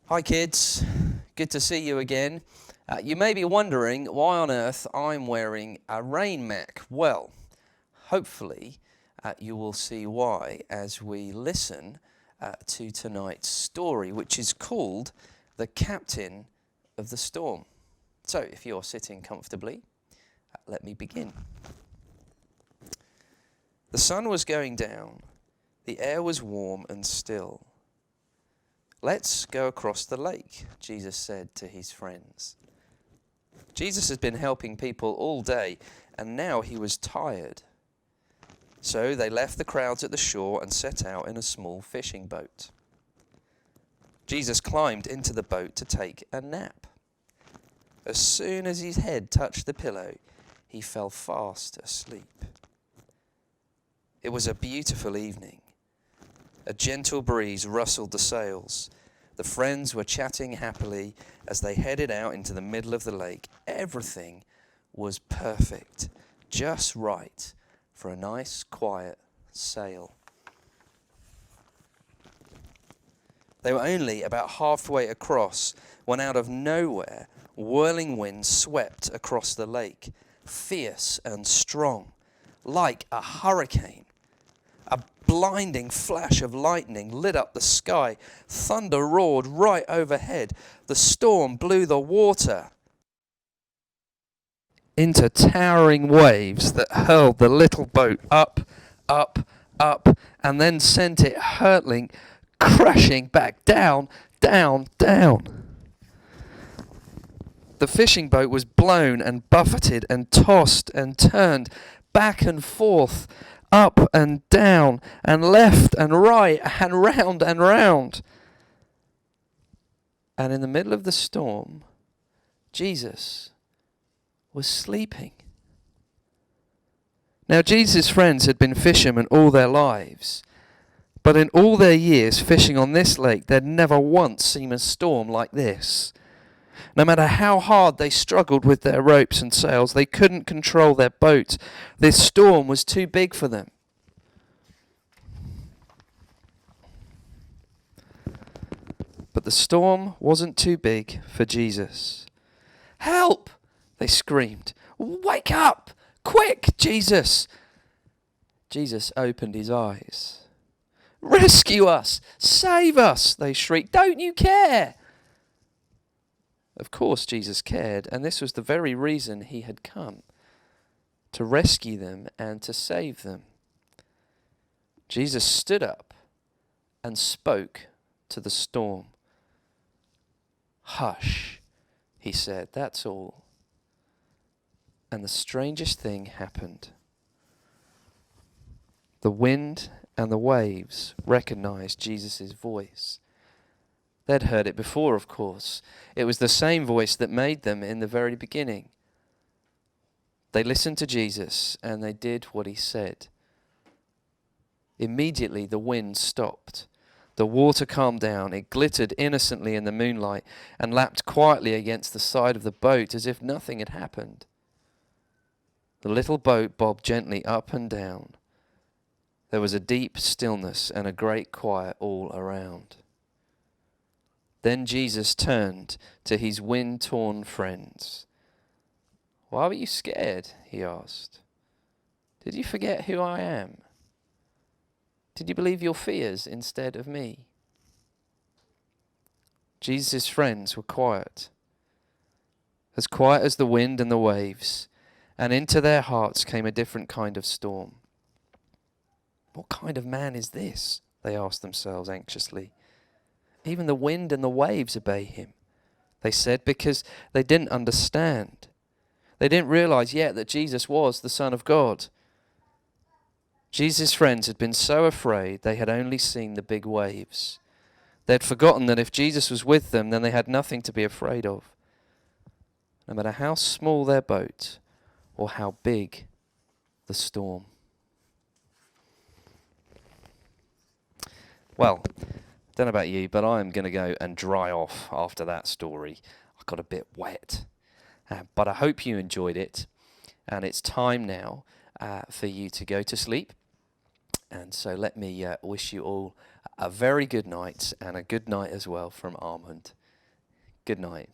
Hi kids, good to see you again. You may be wondering why on earth I'm wearing a rain mac. Well, hopefully you will see why as we listen to tonight's story, which is called The Captain of the Storm. So if you're sitting comfortably, let me begin. The sun was going down, the air was warm and still. "Let's go across the lake," Jesus said to his friends. Jesus had been helping people all day, and now he was tired. So they left the crowds at the shore and set out in a small fishing boat. Jesus climbed into the boat to take a nap. As soon as his head touched the pillow, he fell fast asleep. It was a beautiful evening. A gentle breeze rustled the sails. The friends were chatting happily as they headed out into the middle of the lake. Everything was perfect, just right for a nice, quiet sail. They were only about halfway across when out of nowhere, whirling winds swept across the lake, fierce and strong, like a hurricane. A blinding flash of lightning lit up the sky. Thunder roared right overhead. The storm blew the water into towering waves that hurled the little boat up, up, up, and then sent it hurtling, crashing back down, down, down. The fishing boat was blown and buffeted and tossed and turned back and forth, up and down, and left and right, and round and round. And in the middle of the storm, Jesus was sleeping. Now, Jesus' friends had been fishermen all their lives, but in all their years fishing on this lake, they'd never once seen a storm like this. No matter how hard they struggled with their ropes and sails, they couldn't control their boat. This storm was too big for them. But the storm wasn't too big for Jesus. "Help!" they screamed. "Wake up! Quick, Jesus!" Jesus opened his eyes. "Rescue us! Save us!" they shrieked. "Don't you care?" Of course Jesus cared, and this was the very reason he had come, to rescue them and to save them. Jesus stood up and spoke to the storm. "Hush," he said, "that's all." And the strangest thing happened. The wind and the waves recognized Jesus' voice. They'd heard it before, of course. It was the same voice that made them in the very beginning. They listened to Jesus and they did what he said. Immediately the wind stopped. The water calmed down. It glittered innocently in the moonlight and lapped quietly against the side of the boat as if nothing had happened. The little boat bobbed gently up and down. There was a deep stillness and a great quiet all around. Then Jesus turned to his wind-torn friends. "Why were you scared?" he asked. "Did you forget who I am? Did you believe your fears instead of me?" Jesus' friends were quiet as the wind and the waves, and into their hearts came a different kind of storm. "What kind of man is this?" they asked themselves anxiously. "Even the wind and the waves obey him," they said, because they didn't understand. They didn't realize yet that Jesus was the Son of God. Jesus' friends had been so afraid they had only seen the big waves. They had forgotten that if Jesus was with them, then they had nothing to be afraid of. No matter how small their boat or how big the storm. Well, don't know about you, but I'm going to go and dry off after that story. I got a bit wet. But I hope you enjoyed it. And it's time now for you to go to sleep. And so let me wish you all a very good night, and a good night as well from Armand. Good night.